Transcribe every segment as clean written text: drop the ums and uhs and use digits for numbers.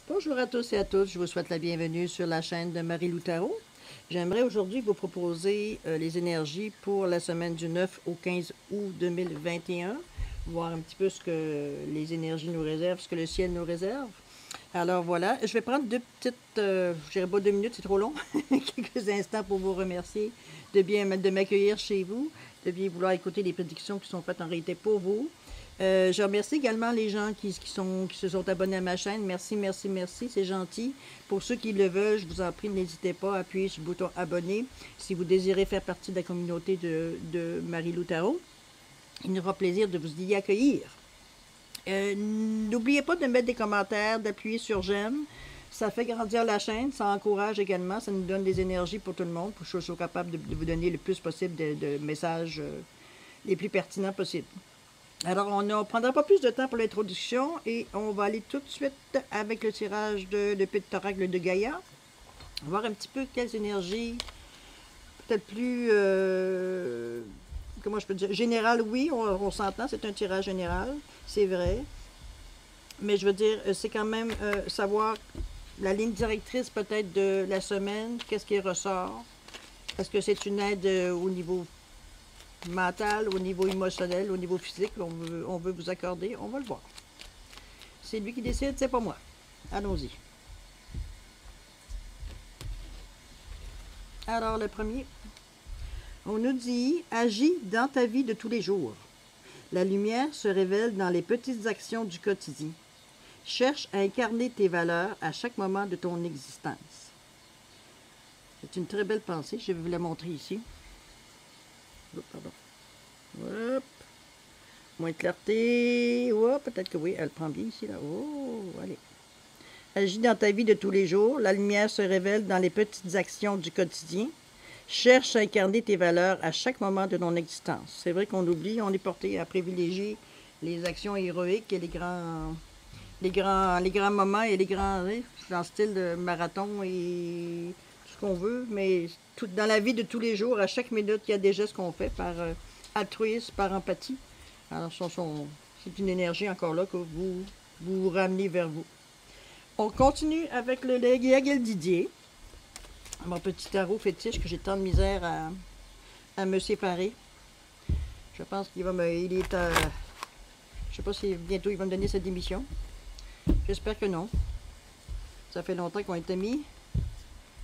Bonjour à tous et à toutes, je vous souhaite la bienvenue sur la chaîne de Marie-Lou Tarot. J'aimerais aujourd'hui vous proposer les énergies pour la semaine du 9 au 15 août 2021, voir un petit peu ce que les énergies nous réservent, ce que le ciel nous réserve. Alors voilà, je vais prendre deux petites, je dirais pas 2 minutes, c'est trop long, quelques instants pour vous remercier de m'accueillir chez vous, de bien vouloir écouter les prédictions qui sont faites en réalité pour vous. Je remercie également les gens qui se sont abonnés à ma chaîne. Merci, merci, merci, c'est gentil. Pour ceux qui le veulent, je vous en prie, n'hésitez pas à appuyer sur le bouton abonner si vous désirez faire partie de la communauté de Marie-Lou Tarot. Il nous fera plaisir de vous y accueillir. N'oubliez pas de mettre des commentaires, d'appuyer sur j'aime. Ça fait grandir la chaîne, ça encourage également, ça nous donne des énergies pour tout le monde, pour que je sois capable de vous donner le plus possible de messages les plus pertinents possibles. Alors, on ne prendra pas plus de temps pour l'introduction et on va aller tout de suite avec le tirage de l'épée de Toracle de Gaïa. Voir un petit peu quelles énergies, peut-être plus, comment je peux dire, général, oui, on s'entend, c'est un tirage général, c'est vrai. Mais je veux dire, c'est quand même savoir la ligne directrice peut-être de la semaine, qu'est-ce qui ressort. Est-ce que c'est une aide au niveau mental, au niveau émotionnel, au niveau physique, on veut vous accorder, on va le voir. C'est lui qui décide, c'est pas moi. Allons-y. Alors, le premier, on nous dit « Agis dans ta vie de tous les jours. La lumière se révèle dans les petites actions du quotidien. Cherche à incarner tes valeurs à chaque moment de ton existence. » C'est une très belle pensée, je vais vous la montrer ici. Oh, pardon. Hop. Moins de clarté. Oh, peut-être que oui, elle prend bien ici. Là. Oh, allez. Agis dans ta vie de tous les jours. La lumière se révèle dans les petites actions du quotidien. Cherche à incarner tes valeurs à chaque moment de ton existence. C'est vrai qu'on oublie, on est porté à privilégier les actions héroïques et les grands moments et les grands, dans le style de marathon et tout ce qu'on veut, mais dans la vie de tous les jours, à chaque minute, il y a des gestes qu'on fait par altruisme, par empathie. Alors, c'est une énergie encore là que vous ramenez vers vous. On continue avec le Yagel Didier, mon petit tarot fétiche que j'ai tant de misère à me séparer. Je pense qu'il va me... Il est à... Je sais pas si bientôt il va me donner sa démission. J'espère que non. Ça fait longtemps qu'on est amis.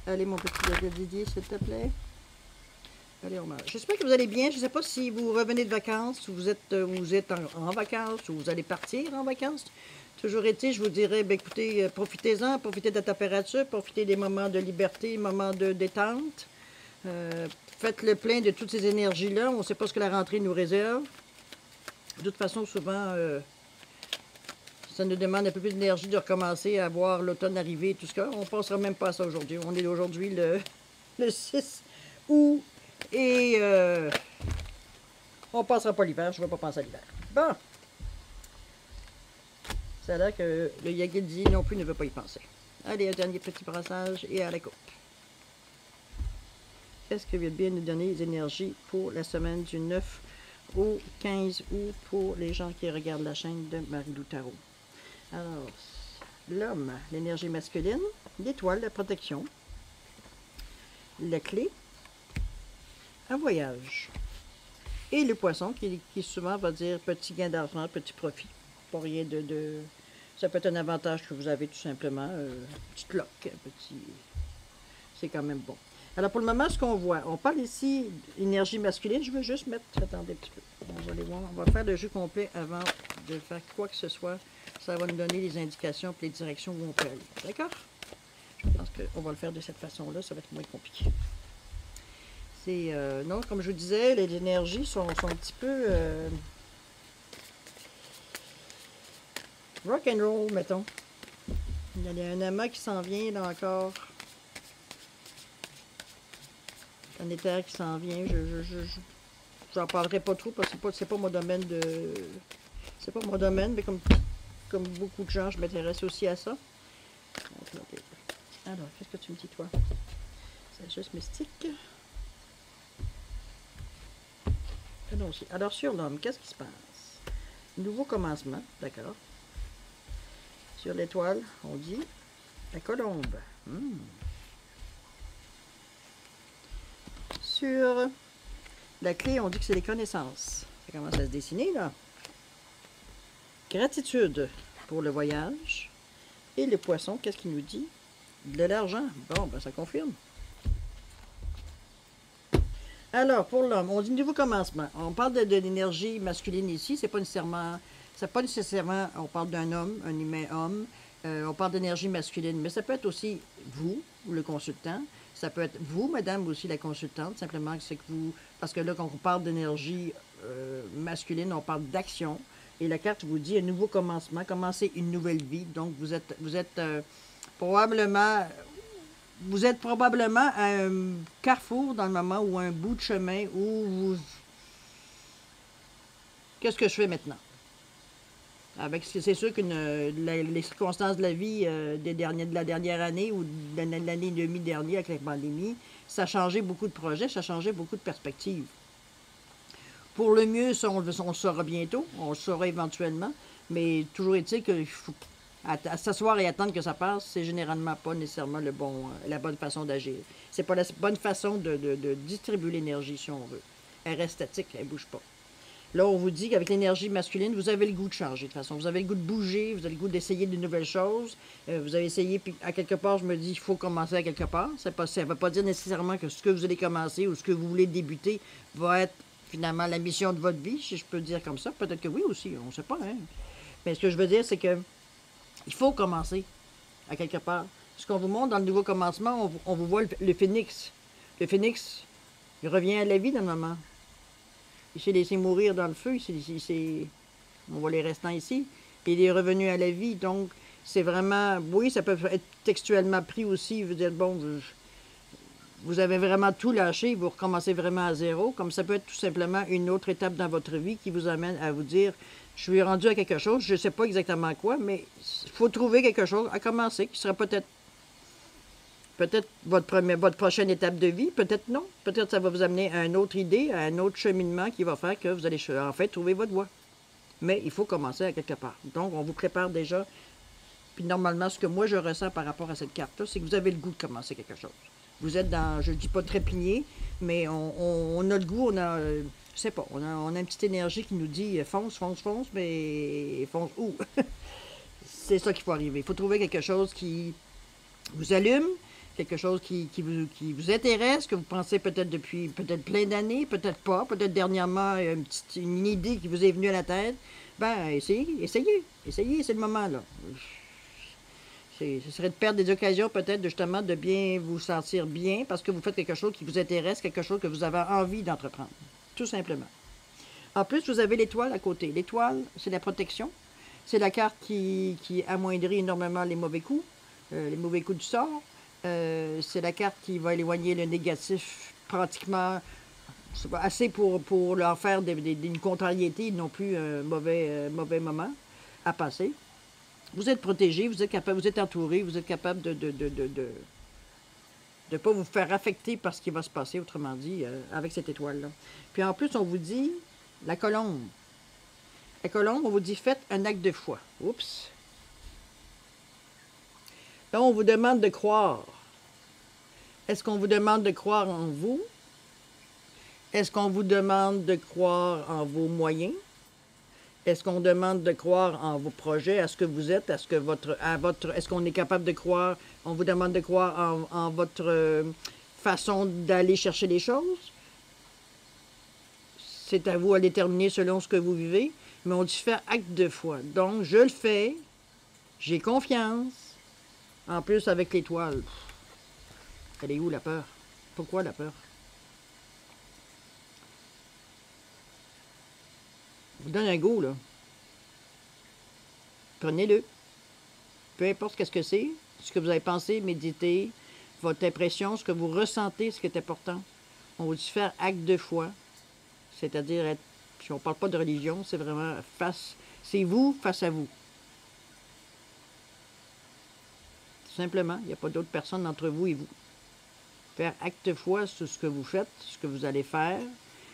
Allez, mon petit Yagel Didier, s'il te plaît. Allez, on marche. J'espère que vous allez bien. Je ne sais pas si vous revenez de vacances, ou vous êtes en vacances, ou vous allez partir en vacances. Toujours été, je vous dirais, ben, écoutez, profitez-en, profitez de la température, profitez des moments de liberté, moments de détente. Faites le plein de toutes ces énergies-là. On ne sait pas ce que la rentrée nous réserve. De toute façon, souvent, ça nous demande un peu plus d'énergie de recommencer à voir l'automne arriver et tout ce que. On ne passera même pas à ça aujourd'hui. On est aujourd'hui le 6 août. Et on passera pas l'hiver, je ne vais pas penser à l'hiver. Bon. Ça a l'air que le Yagildi non plus ne veut pas y penser. Allez, un dernier petit brassage et à la coupe. Qu'est-ce que vient bien nous donner les énergies pour la semaine du 9 au 15 août pour les gens qui regardent la chaîne de Marie-Lou Tarot? Alors, l'homme, l'énergie masculine, l'étoile, la protection, la clé, un voyage. Et le poisson, qui souvent va dire petit gain d'argent, petit profit. Pas rien de... Ça peut être un avantage que vous avez tout simplement. Petit lock, petit... C'est quand même bon. Alors pour le moment, ce qu'on voit, on parle ici d'énergie masculine. Je veux juste mettre... Attendez un petit peu. On va aller voir. On va faire le jeu complet avant de faire quoi que ce soit. Ça va nous donner les indications et les directions où on peut aller. D'accord? Je pense qu'on va le faire de cette façon-là. Ça va être moins compliqué. C'est, non, comme je vous disais, les énergies sont un petit peu rock and roll, mettons. Il y a un amas qui s'en vient, là encore. Un éther qui s'en vient. J'en parlerai pas trop parce que c'est pas mon domaine de... C'est pas mon domaine, mais comme beaucoup de gens, je m'intéresse aussi à ça. Alors, qu'est-ce que tu me dis, toi? C'est juste mystique. Alors, sur l'homme, qu'est-ce qui se passe? Nouveau commencement, d'accord. Sur l'étoile, on dit La colombe. Sur la clé, on dit que c'est les connaissances. Ça commence à se dessiner, là. Gratitude pour le voyage. Et le poisson, qu'est-ce qu'il nous dit? De l'argent. Bon, ben ça confirme. Alors, pour l'homme, on dit nouveau commencement. On parle de l'énergie masculine ici. C'est pas nécessairement, on parle d'un homme, un humain homme. On parle d'énergie masculine, mais ça peut être aussi vous, le consultant. Ça peut être vous, madame, aussi la consultante. Simplement, c'est que vous... Parce que là, quand on parle d'énergie masculine, on parle d'action. Et la carte vous dit un nouveau commencement, commencer une nouvelle vie. Donc, vous êtes probablement... Vous êtes probablement à un carrefour dans le moment ou un bout de chemin où vous... Qu'est-ce que je fais maintenant? Avec, c'est sûr que les circonstances de la vie de la dernière année ou de l'année et demie dernière avec la pandémie, ça a changé beaucoup de projets, ça a changé beaucoup de perspectives. Pour le mieux, ça, on le saura bientôt, on le saura éventuellement, mais toujours est-il qu'il faut à s'asseoir et attendre que ça passe, c'est généralement pas nécessairement la bonne façon d'agir. C'est pas la bonne façon de distribuer l'énergie, si on veut. Elle reste statique, elle bouge pas. Là, on vous dit qu'avec l'énergie masculine, vous avez le goût de changer, de toute façon. Vous avez le goût de bouger, vous avez le goût d'essayer de nouvelles choses. Vous avez essayé, puis à quelque part, je me dis, il faut commencer à quelque part. Ça ne veut pas dire nécessairement que ce que vous allez commencer ou ce que vous voulez débuter va être finalement la mission de votre vie, si je peux dire comme ça. Peut-être que oui aussi, on ne sait pas. Hein? Mais ce que je veux dire, c'est que il faut commencer à quelque part. Ce qu'on vous montre dans le nouveau commencement, on vous voit le phénix. Le phénix, il revient à la vie dans le moment. Il s'est laissé mourir dans le feu. On voit les restants ici. Il est revenu à la vie. Donc, c'est vraiment... Oui, ça peut être textuellement pris aussi. Vous dites, bon, vous avez vraiment tout lâché. Vous recommencez vraiment à zéro. Comme ça peut être tout simplement une autre étape dans votre vie qui vous amène à vous dire... Je suis rendu à quelque chose, je ne sais pas exactement quoi, mais il faut trouver quelque chose à commencer, qui sera peut-être votre prochaine étape de vie, peut-être non. Peut-être ça va vous amener à une autre idée, à un autre cheminement qui va faire que vous allez en fait trouver votre voie. Mais il faut commencer à quelque part. Donc, on vous prépare déjà. Puis normalement, ce que moi je ressens par rapport à cette carte-là, c'est que vous avez le goût de commencer quelque chose. Vous êtes dans, je ne dis pas trépigné, mais on a le goût, je sais pas, on a une petite énergie qui nous dit fonce, fonce, fonce, mais fonce où? C'est ça qu'il faut arriver. Il faut trouver quelque chose qui vous allume, quelque chose qui vous intéresse, que vous pensez peut-être depuis plein d'années, peut-être pas, peut-être dernièrement une idée qui vous est venue à la tête. Ben, essayez, c'est le moment là. Ce serait de perdre des occasions peut-être justement de bien vous sentir bien parce que vous faites quelque chose qui vous intéresse, quelque chose que vous avez envie d'entreprendre. Tout simplement. En plus, vous avez l'étoile à côté. L'étoile, c'est la protection. C'est la carte qui amoindrit énormément les mauvais coups du sort. C'est la carte qui va éloigner le négatif pratiquement assez pour leur faire une contrariété, non plus un mauvais moment à passer. Vous êtes protégé, vous êtes capable, vous êtes entouré, vous êtes capable de ne pas vous faire affecter par ce qui va se passer, autrement dit, avec cette étoile-là. Puis en plus, on vous dit la colombe. La colombe, on vous dit faites un acte de foi. Oups. Là, on vous demande de croire. Est-ce qu'on vous demande de croire en vous? Est-ce qu'on vous demande de croire en vos moyens? Est-ce qu'on demande de croire en vos projets, à ce que vous êtes, est-ce qu'on est capable de croire, on vous demande de croire en votre façon d'aller chercher les choses? C'est à vous à déterminer selon ce que vous vivez, mais on dit faire acte de foi. Donc, je le fais, j'ai confiance. En plus, avec l'étoile, elle est où la peur? Pourquoi la peur? Je vous donne un go, là. Prenez-le. Peu importe ce que c'est, ce que vous avez pensé, médité, votre impression, ce que vous ressentez, ce qui est important. On vous dit faire acte de foi. C'est-à-dire être, si on ne parle pas de religion, c'est vraiment c'est vous face à vous. Tout simplement, il n'y a pas d'autre personne entre vous et vous. Faire acte de foi sur ce que vous faites, ce que vous allez faire,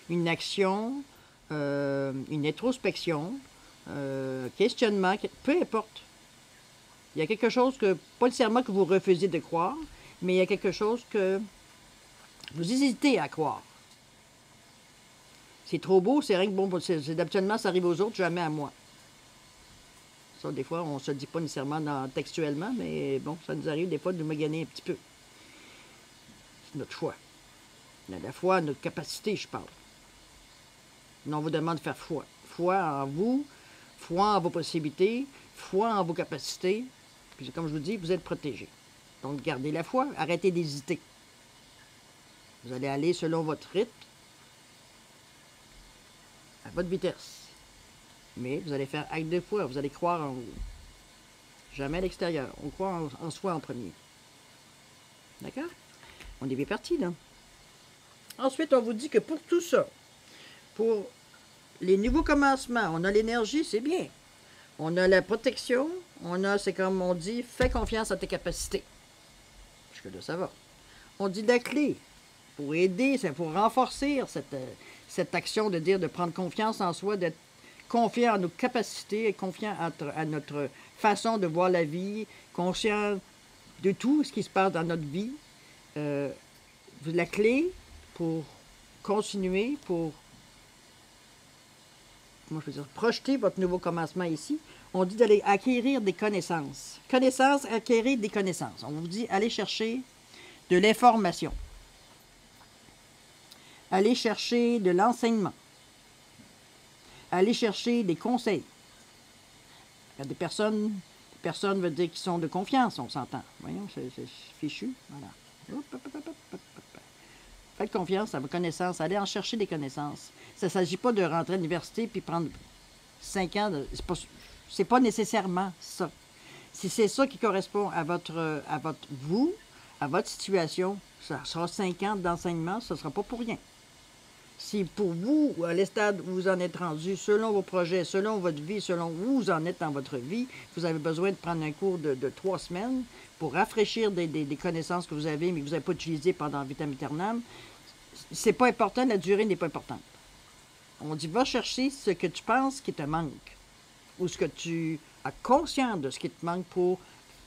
une action, une introspection, questionnement, peu importe. Il y a quelque chose que, pas nécessairement que vous refusez de croire, mais il y a quelque chose que vous hésitez à croire. C'est trop beau, c'est rien que bon. Habituellement, ça arrive aux autres, jamais à moi. Ça, des fois, on ne se le dit pas nécessairement textuellement, mais bon, ça nous arrive des fois de nous maganer un petit peu. C'est notre foi. La foi, notre capacité, je parle. On vous demande de faire foi. Foi en vous, foi en vos possibilités, foi en vos capacités. Puis comme je vous dis, vous êtes protégés. Donc, gardez la foi, arrêtez d'hésiter. Vous allez aller selon votre rythme, à votre vitesse. Mais vous allez faire acte de foi, vous allez croire en vous. Jamais à l'extérieur. On croit en soi en premier. D'accord? On est bien parti, là. Ensuite, on vous dit que pour tout ça, pour les nouveaux commencements, on a l'énergie, c'est bien. On a la protection, on a, c'est comme on dit, fais confiance à tes capacités. Jusque-là, ça va. On dit la clé pour aider, c'est pour renforcer cette action de dire de prendre confiance en soi, d'être confiant en nos capacités, confiant à notre façon de voir la vie, conscient de tout ce qui se passe dans notre vie. La clé pour continuer, pour comment je peux dire, projeter votre nouveau commencement ici, on dit d'aller acquérir des connaissances. Connaissances, acquérir des connaissances. On vous dit, allez chercher de l'information. Allez chercher de l'enseignement. Allez chercher des conseils. Il y a des personnes veut dire qu'ils sont de confiance, on s'entend. Voyons, c'est fichu. Voilà. Faites confiance à vos connaissances. Allez en chercher des connaissances. Ça ne s'agit pas de rentrer à l'université puis prendre 5 ans. C'est pas nécessairement ça. Si c'est ça qui correspond à votre vous, à votre situation, ça sera 5 ans d'enseignement, ce ne sera pas pour rien. Si pour vous, à l'estade où vous en êtes rendu, selon vos projets, selon votre vie, selon où vous en êtes dans votre vie, vous avez besoin de prendre un cours de 3 semaines pour rafraîchir des connaissances que vous avez, mais que vous n'avez pas utilisées pendant vitam aeternam, c'est pas important, la durée n'est pas importante. On dit, va chercher ce que tu penses qui te manque, ou ce que tu as conscience de ce qui te manque pour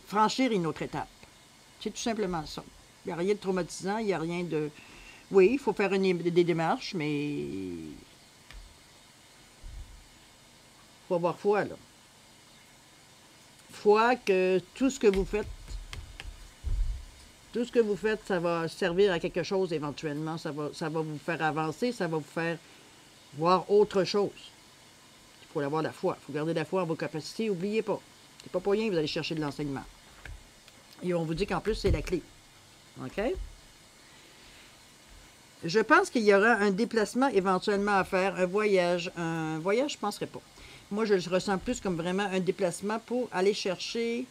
franchir une autre étape. C'est tout simplement ça. Il n'y a rien de traumatisant, il n'y a rien de... Oui, il faut faire des démarches, mais il faut avoir foi, là. Foi que tout ce que vous faites, ça va servir à quelque chose éventuellement. Ça va vous faire avancer, ça va vous faire voir autre chose. Il faut avoir la foi. Il faut garder la foi en vos capacités. N'oubliez pas. C'est pas pour rien que vous allez chercher de l'enseignement. Et on vous dit qu'en plus, c'est la clé. OK? Je pense qu'il y aura un déplacement éventuellement à faire, un voyage. Un voyage, je ne penserais pas. Moi, je le ressens plus comme vraiment un déplacement pour aller chercher...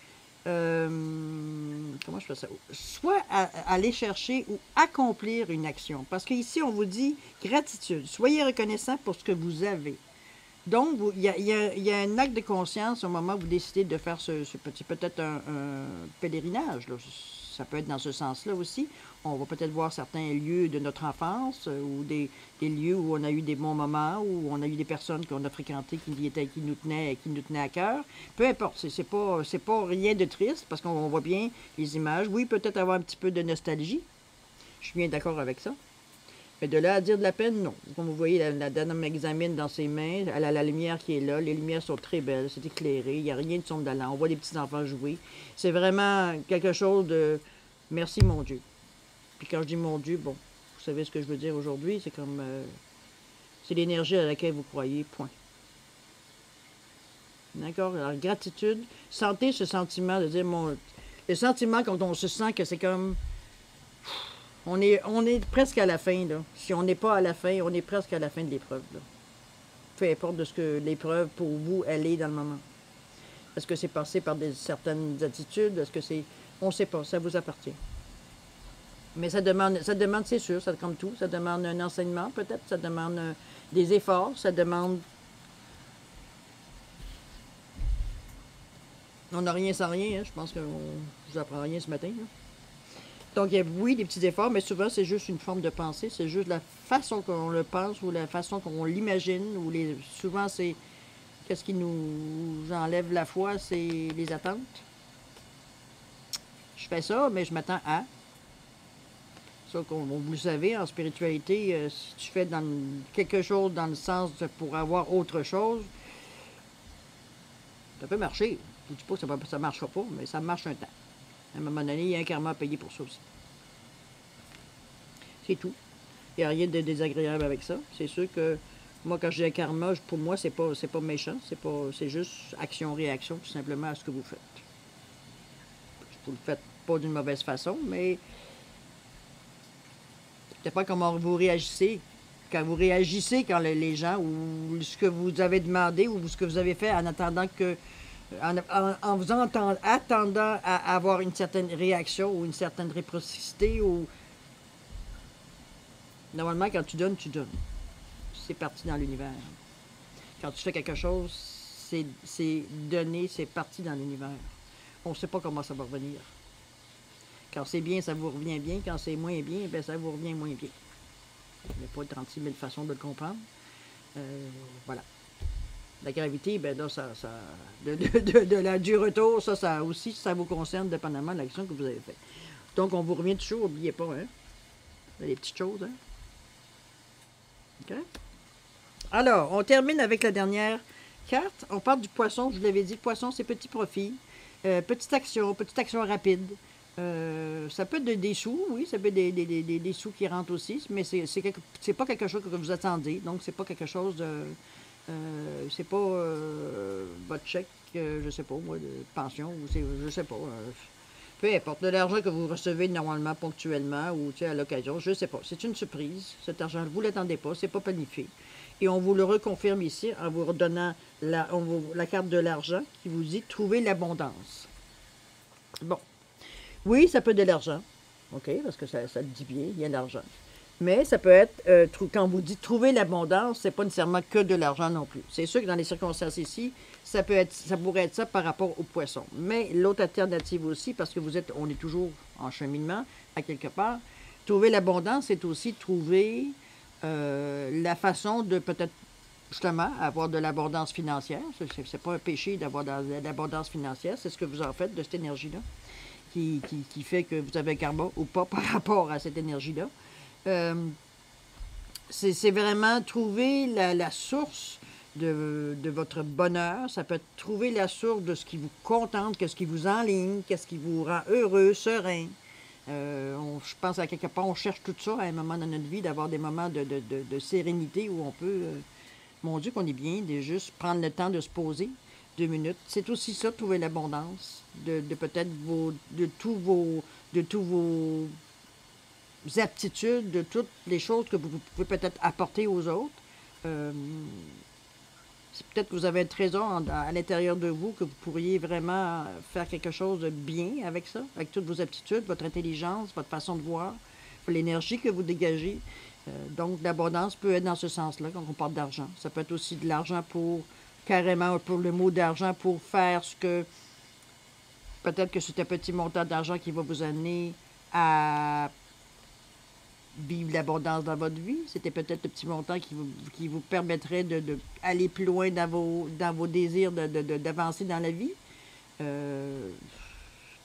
comment je fais ça? Soit aller chercher ou accomplir une action. Parce qu'ici, on vous dit gratitude. Soyez reconnaissant pour ce que vous avez. Donc, il y a un acte de conscience au moment où vous décidez de faire ce petit, peut-être un pèlerinage, là. Ça peut être dans ce sens-là aussi. On va peut-être voir certains lieux de notre enfance ou des lieux où on a eu des bons moments, où on a eu des personnes qu'on a fréquentées qui nous tenaient à cœur. Peu importe, c'est pas rien de triste parce qu'on voit bien les images. Oui, peut-être avoir un petit peu de nostalgie. Je suis bien d'accord avec ça. Mais de là à dire de la peine, non. Comme vous voyez, la dame m'examine dans ses mains, elle a la lumière qui est là, les lumières sont très belles, c'est éclairé, il n'y a rien de sombre dedans, on voit des petits-enfants jouer. C'est vraiment quelque chose de « merci mon Dieu ». Puis quand je dis mon Dieu, bon, vous savez ce que je veux dire aujourd'hui, c'est comme, c'est l'énergie à laquelle vous croyez, point. D'accord? Alors, gratitude, sentez ce sentiment de dire, le sentiment quand on se sent que c'est comme... On est presque à la fin, là. Si on n'est pas à la fin, on est presque à la fin de l'épreuve, là. Peu importe de ce que l'épreuve, pour vous, elle est dans le moment. Est-ce que c'est passé par certaines attitudes? Est-ce que c'est... On ne sait pas, ça vous appartient. Mais ça demande, c'est sûr, ça comme tout, ça demande un enseignement peut-être, ça demande des efforts, ça demande... On n'a rien sans rien, hein. Je pense que je vous apprends rien ce matin, là. Donc, il y a, oui, des petits efforts, mais souvent, c'est juste une forme de pensée. C'est juste la façon qu'on le pense ou la façon qu'on l'imagine. Souvent, c'est... Qu'est-ce qui nous enlève la foi? C'est les attentes. Je fais ça, mais je m'attends à. Ça, vous le savez, en spiritualité, si tu fais quelque chose dans le sens pour avoir autre chose, ça peut marcher. Je ne dis pas que ça ne marchera pas, mais ça marche un temps. À un moment donné, il y a un karma à payer pour ça aussi. C'est tout. Il n'y a rien de désagréable avec ça. C'est sûr que moi, quand j'ai un karma, pour moi, c'est pas méchant. C'est juste action-réaction, tout simplement, à ce que vous faites. Vous ne le faites pas d'une mauvaise façon, mais je ne sais pas comment vous réagissez. Quand vous réagissez, quand les gens, ou ce que vous avez demandé, ou ce que vous avez fait en attendant que. En vous attendant à avoir une certaine réaction ou une certaine réciprocité, ou. Normalement, quand tu donnes, tu donnes. C'est parti dans l'univers. Quand tu fais quelque chose, c'est donné, c'est parti dans l'univers. On ne sait pas comment ça va revenir. Quand c'est bien, ça vous revient bien. Quand c'est moins bien, bien, ça vous revient moins bien. Il n'y a pas 36 000 façons de le comprendre. Voilà. La gravité, ben là, du retour, ça aussi, ça vous concerne dépendamment de l'action que vous avez faite. Donc, on vous revient toujours, n'oubliez pas, hein? Les petites choses, hein? OK? Alors, on termine avec la dernière carte. On parle du poisson. Je vous l'avais dit, le poisson, c'est petit profit. Petite action rapide. Ça peut être des sous, oui, ça peut être des sous qui rentrent aussi, mais c'est pas quelque chose que vous attendez. Donc, c'est pas quelque chose de... c'est pas votre chèque, je sais pas, moi, de pension, ou je sais pas. Peu importe, de l'argent que vous recevez normalement, ponctuellement, ou à l'occasion, je sais pas. C'est une surprise. Cet argent, vous ne l'attendez pas, c'est pas planifié. Et on vous le reconfirme ici en vous redonnant la carte de l'argent qui vous dit « Trouver l'abondance ». Bon. Oui, ça peut être de l'argent. OK, parce que ça le dit bien, il y a de l'argent. Mais ça peut être, quand vous dites trouver l'abondance, c'est pas nécessairement que de l'argent non plus. C'est sûr que dans les circonstances ici, ça pourrait être ça par rapport au poisson. Mais l'autre alternative aussi, parce que on est toujours en cheminement, à quelque part, trouver l'abondance, c'est aussi trouver la façon de peut-être, justement, avoir de l'abondance financière. C'est pas un péché d'avoir de l'abondance financière, c'est ce que vous en faites de cette énergie-là, qui fait que vous avez un karma ou pas par rapport à cette énergie-là. C'est vraiment trouver la source de votre bonheur. Ça peut être trouver la source de ce qui vous contente, ce qui vous enligne, ce qui vous rend heureux, serein. Je pense à quelque part, on cherche tout ça à un moment dans notre vie, d'avoir des moments de sérénité où on peut, mon Dieu qu'on est bien, de juste prendre le temps de se poser 2 minutes. C'est aussi ça, trouver l'abondance, de peut-être tous vos aptitudes, de toutes les choses que vous pouvez peut-être apporter aux autres. C'est peut-être que vous avez un trésor à l'intérieur de vous, que vous pourriez vraiment faire quelque chose de bien avec ça, avec toutes vos aptitudes, votre intelligence, votre façon de voir, l'énergie que vous dégagez. Donc, l'abondance peut être dans ce sens-là quand on parle d'argent. Ça peut être aussi de l'argent carrément pour le mot d'argent, pour faire ce que... Peut-être que c'est un petit montant d'argent qui va vous amener à vivre l'abondance dans votre vie. C'était peut-être le petit montant qui vous permettrait d'aller plus loin dans vos désirs d'avancer dans la vie.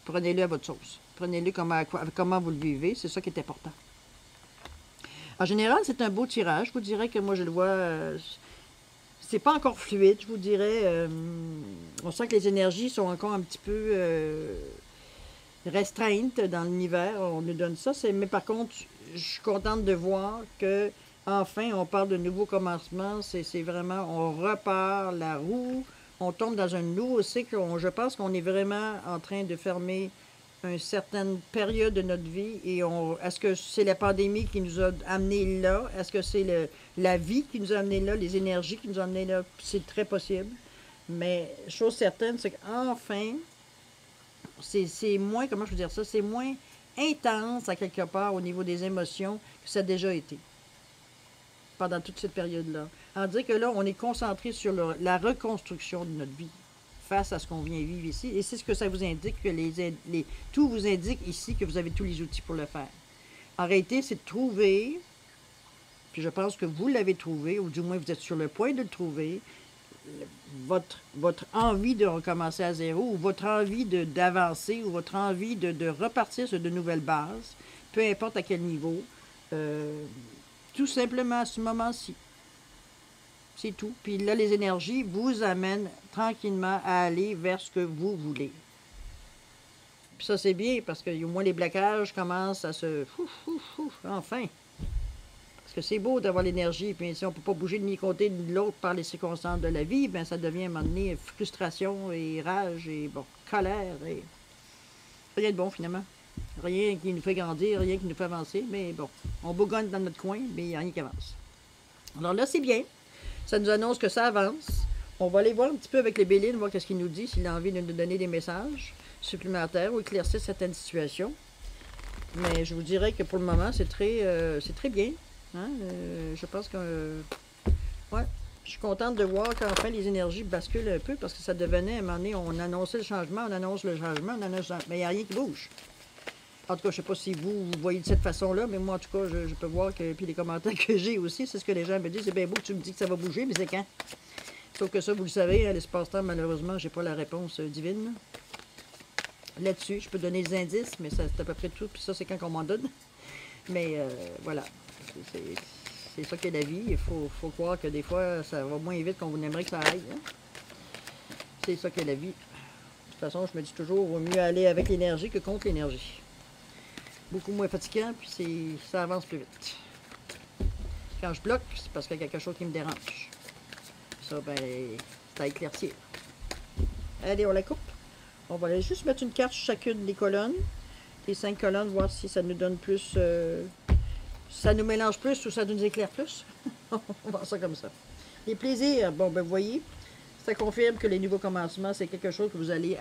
Prenez-le à votre sauce. Prenez-le comment vous le vivez. C'est ça qui est important. En général, c'est un beau tirage. Je vous dirais que moi, je le vois... c'est pas encore fluide, je vous dirais. On sent que les énergies sont encore un petit peu restreintes dans l'univers. On nous donne ça. Mais par contre, je suis contente de voir que enfin, on parle de nouveaux commencements. C'est vraiment, on repart la roue. On tombe dans un nouveau cycle. Je pense qu'on est vraiment en train de fermer une certaine période de notre vie. Et est-ce que c'est la pandémie qui nous a amenés là? Est-ce que c'est la vie qui nous a amenés là? Les énergies qui nous ont amenés là? C'est très possible. Mais chose certaine, c'est qu'enfin, c'est moins, comment je veux dire ça? C'est moins intense à quelque part au niveau des émotions que ça a déjà été pendant toute cette période-là. On dirait que là, on est concentré sur la reconstruction de notre vie face à ce qu'on vient vivre ici. Et c'est ce que ça vous indique, que tout vous indique ici que vous avez tous les outils pour le faire. En réalité, c'est de trouver, puis je pense que vous l'avez trouvé, ou du moins vous êtes sur le point de le trouver, votre envie de recommencer à zéro, ou votre envie d'avancer, ou votre envie de repartir sur de nouvelles bases, peu importe à quel niveau, tout simplement à ce moment-ci. C'est tout. Puis là, les énergies vous amènent tranquillement à aller vers ce que vous voulez. Puis ça, c'est bien, parce que au moins les blocages commencent à se... enfin! Parce que c'est beau d'avoir l'énergie, puis si on ne peut pas bouger de ni côté ni de l'autre par les circonstances de la vie, bien ça devient à un moment donné frustration et rage et bon, colère et rien de bon finalement. Rien qui nous fait grandir, rien qui nous fait avancer, mais bon, on bougonne dans notre coin, mais il n'y a rien qui avance. Alors là, c'est bien. Ça nous annonce que ça avance. On va aller voir un petit peu avec les Béline, voir qu'est-ce qu'il nous dit, s'il a envie de nous donner des messages supplémentaires ou éclaircir certaines situations. Mais je vous dirais que pour le moment, c'est très bien. Hein? Je pense que... ouais. Je suis contente de voir qu'enfin les énergies basculent un peu parce que ça devenait, à un moment donné, on annonçait le changement, on annonce le changement, mais il n'y a rien qui bouge. En tout cas, je ne sais pas si vous voyez de cette façon-là, mais moi, en tout cas, je peux voir que, puis les commentaires que j'ai aussi, c'est ce que les gens me disent. C'est bien beau que tu me dis que ça va bouger, mais c'est quand? Sauf que ça, vous le savez, à l'espace-temps, malheureusement, j'ai pas la réponse divine. Là-dessus, je peux donner des indices, mais c'est à peu près tout. Puis ça, c'est quand on m'en donne. Mais voilà, c'est ça qu'est la vie. Il faut croire que des fois, ça va moins vite qu'on aimerait que ça aille. Hein? C'est ça qu'est la vie. De toute façon, je me dis toujours, il vaut mieux aller avec l'énergie que contre l'énergie. Beaucoup moins fatigant, puis ça avance plus vite. Quand je bloque, c'est parce qu'il y a quelque chose qui me dérange. Ça, ben, c'est à éclaircir. Allez, on la coupe. On va aller juste mettre une carte sur chacune des colonnes. Les 5 colonnes, voir si ça nous donne plus... ça nous mélange plus ou ça nous éclaire plus. On va voir ça comme ça. Les plaisirs, bon, ben, vous voyez, ça confirme que les nouveaux commencements, c'est quelque chose que vous allez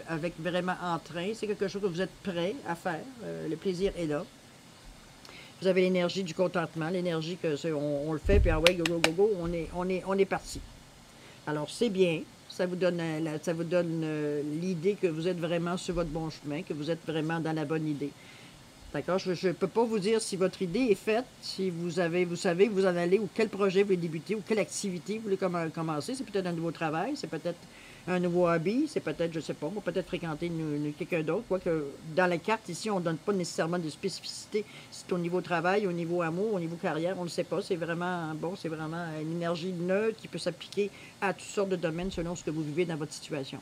avec vraiment entrain. C'est quelque chose que vous êtes prêt à faire. Le plaisir est là. Vous avez l'énergie du contentement, l'énergie que on le fait, puis ah ouais, go, go, go, go, on est parti. Alors, c'est bien. Ça vous donne l'idée que vous êtes vraiment sur votre bon chemin, que vous êtes vraiment dans la bonne idée. D'accord? Je ne peux pas vous dire si votre idée est faite, si vous savez où vous en allez, ou quel projet vous voulez débuter, ou quelle activité vous voulez commencer. C'est peut-être un nouveau travail, c'est peut-être un nouveau hobby, c'est peut-être, je ne sais pas, peut-être fréquenter quelqu'un d'autre. Quoique dans la carte, ici, on ne donne pas nécessairement de spécificité. C'est au niveau travail, au niveau amour, au niveau carrière, on ne le sait pas. C'est vraiment, bon, c'est vraiment une énergie neutre qui peut s'appliquer à toutes sortes de domaines selon ce que vous vivez dans votre situation.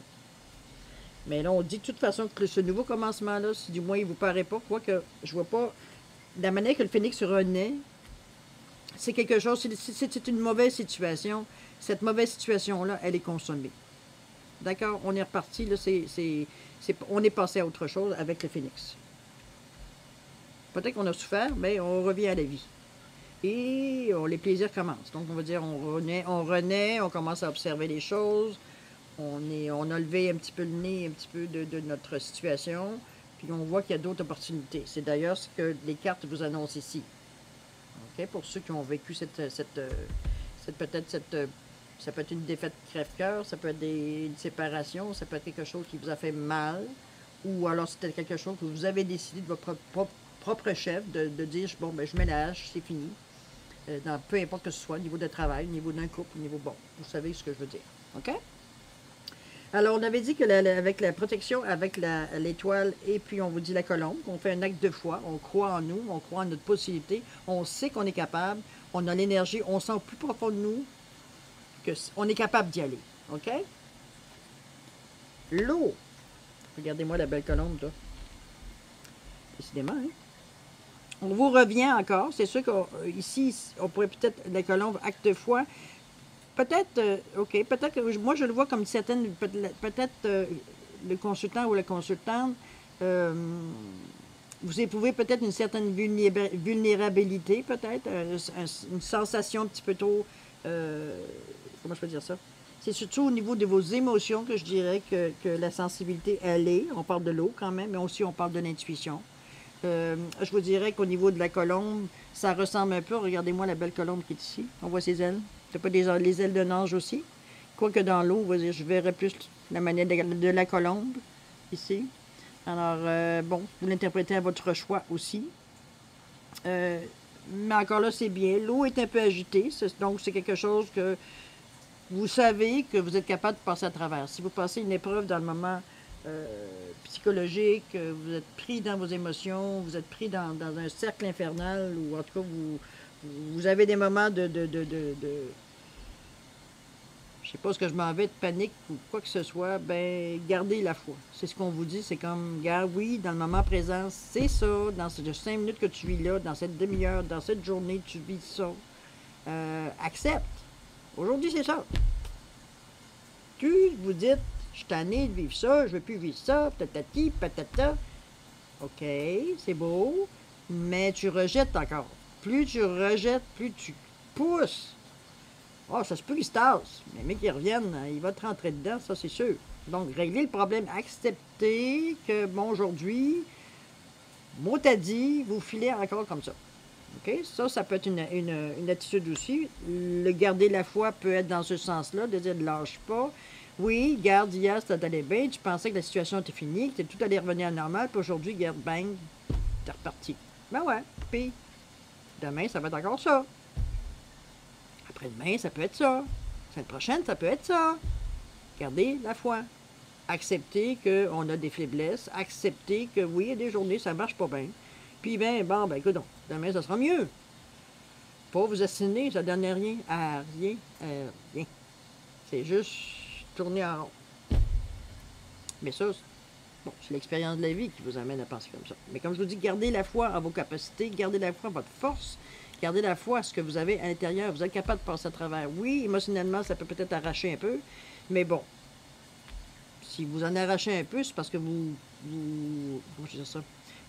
Mais là, on dit de toute façon que ce nouveau commencement-là, si du moins il ne vous paraît pas, quoique je ne vois pas la manière que le phénix renaît, c'est quelque chose, c'est une mauvaise situation. Cette mauvaise situation-là, elle est consommée. D'accord? On est reparti, là, on est passé à autre chose avec le phénix. Peut-être qu'on a souffert, mais on revient à la vie. Et les plaisirs commencent. Donc, on va dire, on renaît, on commence à observer les choses. On a levé un petit peu le nez, un petit peu de notre situation, puis on voit qu'il y a d'autres opportunités. C'est d'ailleurs ce que les cartes vous annoncent ici. Okay? Pour ceux qui ont vécu ça peut être une défaite crève-cœur, ça peut être une séparation, ça peut être quelque chose qui vous a fait mal, ou alors c'était quelque chose que vous avez décidé de votre propre chef de dire, bon, ben, je ménage, c'est fini. Dans peu importe que ce soit, au niveau de travail, au niveau d'un couple, au niveau, bon, vous savez ce que je veux dire. OK? Alors, on avait dit que avec la protection, avec l'étoile, et puis on vous dit la colombe, on fait un acte de foi, on croit en nous, on croit en notre possibilité, on sait qu'on est capable, on a l'énergie, on sent plus profond de nous qu'on est capable d'y aller. OK? L'eau. Regardez-moi la belle colombe, là. Décidément, hein? On vous revient encore. C'est sûr qu'ici, on pourrait peut-être, la colombe, acte de foi. Peut-être, OK, peut-être que moi, je le vois comme certaines, peut-être le consultant ou la consultante, vous éprouvez peut-être une certaine vulnérabilité, peut-être, une sensation un petit peu trop, comment je peux dire ça? C'est surtout au niveau de vos émotions que je dirais que la sensibilité, elle est. On parle de l'eau quand même, mais aussi on parle de l'intuition. Je vous dirais qu'au niveau de la colombe, ça ressemble un peu, regardez-moi la belle colombe qui est ici, on voit ses ailes. C'est pas les ailes de nage aussi. Quoique dans l'eau, je verrais plus la manière de la colombe, ici. Alors, bon, vous l'interprétez à votre choix aussi. Mais encore là, c'est bien. L'eau est un peu agitée, donc c'est quelque chose que vous savez que vous êtes capable de passer à travers. Si vous passez une épreuve dans le moment psychologique, vous êtes pris dans vos émotions, vous êtes pris dans un cercle infernal, ou en tout cas, vous avez des moments je sais pas ce que je m'en vais, de panique ou quoi que ce soit, ben gardez la foi. C'est ce qu'on vous dit, c'est comme, gars, oui, dans le moment présent, c'est ça, dans ces 5 minutes que tu vis là, dans cette demi-heure, dans cette journée, tu vis ça. Accepte. Aujourd'hui, c'est ça. Tu vous dites, je suis tanné de vivre ça, je veux plus vivre ça, patati, patata. OK, c'est beau, mais tu rejettes encore. Plus tu rejettes, plus tu pousses. Ah, ça se peut qu'il se tasse, mais mec qui revienne, il va te rentrer dedans, ça c'est sûr. Donc, régler le problème, accepter que, bon, aujourd'hui, mot à dit, vous filez encore comme ça. OK? Ça peut être une attitude aussi. Le garder la foi peut être dans ce sens-là, de dire, ne lâche pas. Oui, garde, hier, ça allait bien, tu pensais que la situation était finie, que tout allait revenir à normal, puis aujourd'hui, garde, bang, t'es reparti. Ben ouais, puis demain, ça va être encore ça. Après-demain, ça peut être ça. La semaine prochaine, ça peut être ça. Gardez la foi. Accepter qu'on a des faiblesses. Accepter que oui, il y a des journées, ça marche pas bien. Puis ben, écoute, demain, ça sera mieux. Pas vous assiner, ça donne rien à rien. Rien. C'est juste tourner en rond. Mais ça, bon, c'est l'expérience de la vie qui vous amène à penser comme ça. Mais comme je vous dis, gardez la foi en vos capacités, gardez la foi en votre force, gardez la foi à ce que vous avez à l'intérieur. Vous êtes capable de passer à travers. Oui, émotionnellement, ça peut peut-être arracher un peu, mais bon, si vous en arrachez un peu, c'est parce que comment je dis ça?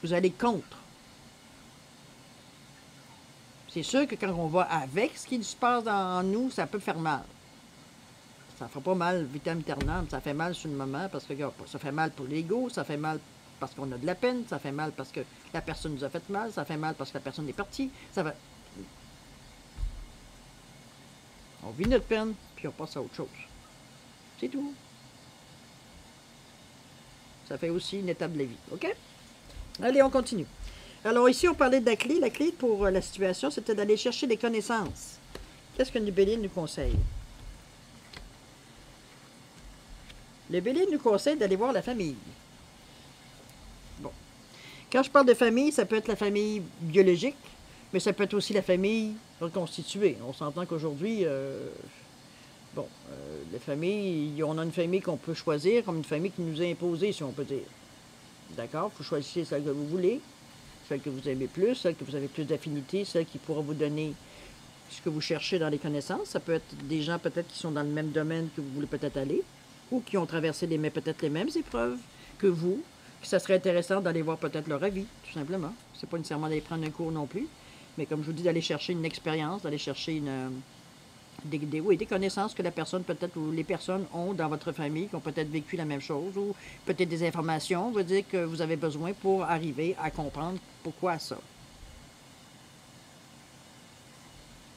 Vous allez contre. C'est sûr que quand on va avec ce qui se passe en nous, ça peut faire mal. Ça ne fera pas mal vitam aeternam, ça fait mal sur le moment parce que ça fait mal pour l'ego, ça fait mal parce qu'on a de la peine, ça fait mal parce que la personne nous a fait mal, ça fait mal parce que la personne est partie, ça va. On vit notre peine, puis on passe à autre chose. C'est tout. Ça fait aussi une étape de la vie, OK? Allez, on continue. Alors ici, on parlait de la clé. La clé pour la situation, c'était d'aller chercher des connaissances. Qu'est-ce que le bélier nous conseille? Le bélier nous conseille d'aller voir la famille. Bon. Quand je parle de famille, ça peut être la famille biologique, mais ça peut être aussi la famille reconstituée. On s'entend qu'aujourd'hui, les familles, on a une famille qu'on peut choisir comme une famille qui nous est imposée, si on peut dire. D'accord? Vous choisissez celle que vous voulez, celle que vous aimez plus, celle que vous avez plus d'affinité, celle qui pourra vous donner ce que vous cherchez dans les connaissances. Ça peut être des gens peut-être qui sont dans le même domaine que vous voulez peut-être aller, ou qui ont traversé peut-être les mêmes épreuves que vous. Puis ça serait intéressant d'aller voir peut-être leur avis, tout simplement. C'est pas nécessairement d'aller prendre un cours non plus, mais comme je vous dis, d'aller chercher une expérience, d'aller chercher des connaissances que la personne peut-être ou les personnes ont dans votre famille, qui ont peut-être vécu la même chose, ou peut-être des informations, veut dire que vous avez besoin pour arriver à comprendre pourquoi ça.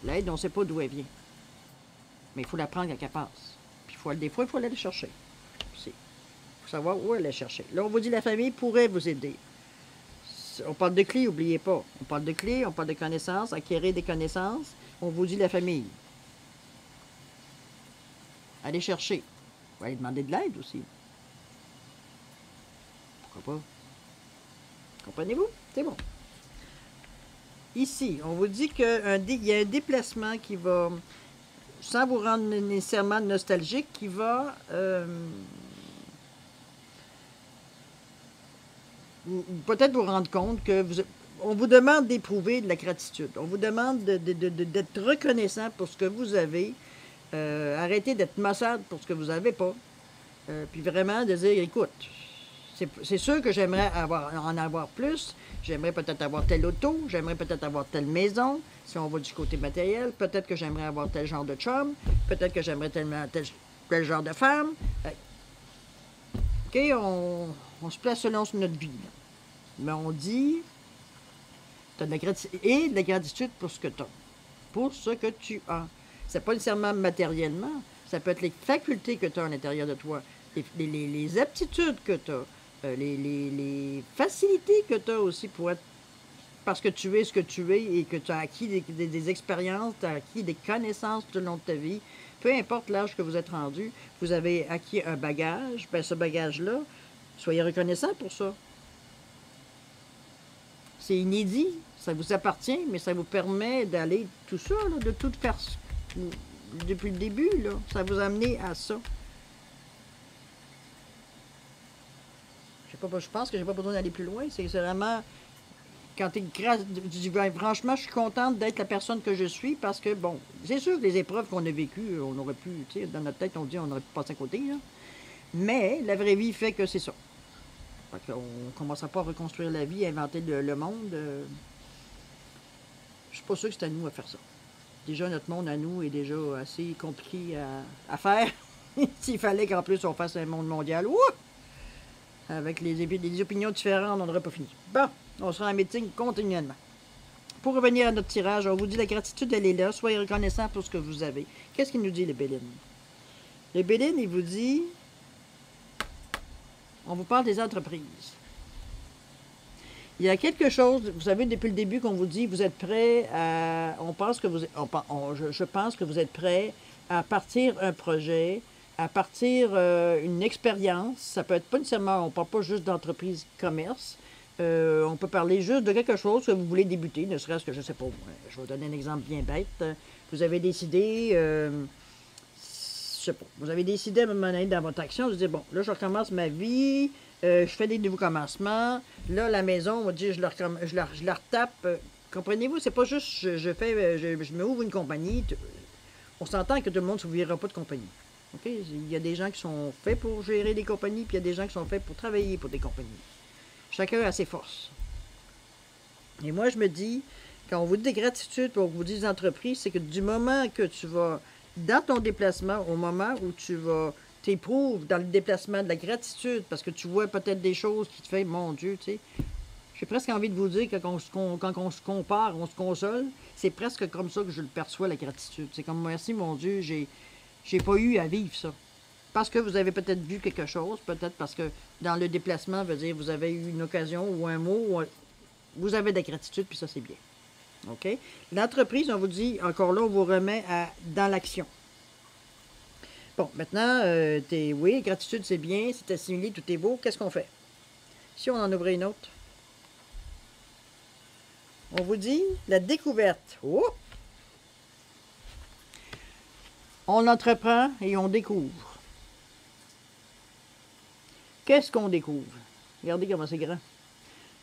L'aide, on ne sait pas d'où elle vient. Mais il faut la prendre quand elle passe. Puis des fois, il faut aller la chercher. Il faut savoir où elle est chercher. Là, on vous dit la famille pourrait vous aider. On parle de clés, n'oubliez pas. On parle de clés, on parle de connaissances, acquérir des connaissances. On vous dit la famille. Allez chercher. Vous allez demander de l'aide aussi. Pourquoi pas? Comprenez-vous? C'est bon. Ici, on vous dit qu'il y a un déplacement qui va, sans vous rendre nécessairement nostalgique, qui va peut-être vous rendre compte que on vous demande d'éprouver de la gratitude. On vous demande d'être reconnaissant pour ce que vous avez. Arrêtez d'être maussade pour ce que vous n'avez pas. Puis vraiment de dire, écoute, c'est sûr que j'aimerais en avoir plus. J'aimerais peut-être avoir telle auto. J'aimerais peut-être avoir telle maison. Si on va du côté matériel, peut-être que j'aimerais avoir tel genre de chum. Peut-être que j'aimerais tel genre de femme. OK, on se place selon notre vie. Là. Mais on dit, tu as de la gratitude pour ce que tu as. Pour ce que tu as. C'est pas nécessairement matériellement. Ça peut être les facultés que tu as à l'intérieur de toi. Les aptitudes que tu as. Les facilités que tu as aussi pour être, parce que tu es ce que tu es et que tu as acquis des expériences, tu as acquis des connaissances tout le long de ta vie, Peu importe l'âge que vous êtes rendu, vous avez acquis un bagage. Bien, ce bagage-là, soyez reconnaissant pour ça. C'est inédit, ça vous appartient, mais ça vous permet d'aller tout ça, là, de tout faire depuis le début. Là. Ça vous a amené à ça. Je pense que j'ai pas besoin d'aller plus loin. C'est vraiment... Quand tu dis, ben, franchement, je suis contente d'être la personne que je suis parce que, bon, c'est sûr que les épreuves qu'on a vécues, on aurait pu, tu sais, dans notre tête, on dit on aurait pu passer à côté, là. Mais la vraie vie fait que c'est ça. Fait qu'on ne commencera pas à reconstruire la vie, à inventer le monde. Je suis pas sûre que c'est à nous à faire ça. Déjà, notre monde à nous est déjà assez compliqué à faire. S'il fallait qu'en plus on fasse un monde mondial, ouh! Avec des opinions différentes, on n'aurait pas fini. Bon, on sera en meeting continuellement. Pour revenir à notre tirage, on vous dit la gratitude, elle est là. Soyez reconnaissant pour ce que vous avez. Qu'est-ce qu'il nous dit, le Béline? Le Béline, il vous dit... On vous parle des entreprises. Il y a quelque chose, vous savez, depuis le début qu'on vous dit, vous êtes prêt à... je pense que vous êtes prêt à partir un projet, à partir une expérience. Ça peut être pas nécessairement, on ne parle pas juste d'entreprise commerce. On peut parler juste de quelque chose que vous voulez débuter, ne serait-ce que, je ne sais pas, je vais vous donner un exemple bien bête. Vous avez décidé, je sais pas, vous avez décidé à un moment donné dans votre action, vous dites, bon, là, je recommence ma vie, je fais des nouveaux commencements. Là, la maison, on va dire, je la retape. Comprenez-vous, c'est pas juste, je me ouvre une compagnie. On s'entend que tout le monde ne s'ouvrira pas de compagnie. Okay? Il y a des gens qui sont faits pour gérer des compagnies, puis il y a des gens qui sont faits pour travailler pour des compagnies. Chacun a ses forces. Et moi, je me dis, quand on vous dit des gratitudes, puis on vous dit des entreprises, c'est que du moment que tu vas, dans ton déplacement, au moment où tu vas, t'éprouves dans le déplacement de la gratitude, parce que tu vois peut-être des choses qui te font, mon Dieu, tu sais. J'ai presque envie de vous dire que quand on se compare, on se console, c'est presque comme ça que je le perçois, la gratitude. C'est comme, merci, mon Dieu, j'ai pas eu à vivre ça. Parce que vous avez peut-être vu quelque chose, peut-être parce que dans le déplacement, veut dire vous avez eu une occasion ou un mot, ou vous avez de la gratitude, puis ça, c'est bien. OK? L'entreprise, on vous dit, encore là, on vous remet dans l'action. Bon, maintenant, oui, gratitude, c'est bien, c'est assimilé, tout est beau. Qu'est-ce qu'on fait? Si on en ouvrait une autre, on vous dit la découverte. Oh! On entreprend et on découvre. Qu'est-ce qu'on découvre? Regardez comment c'est grand.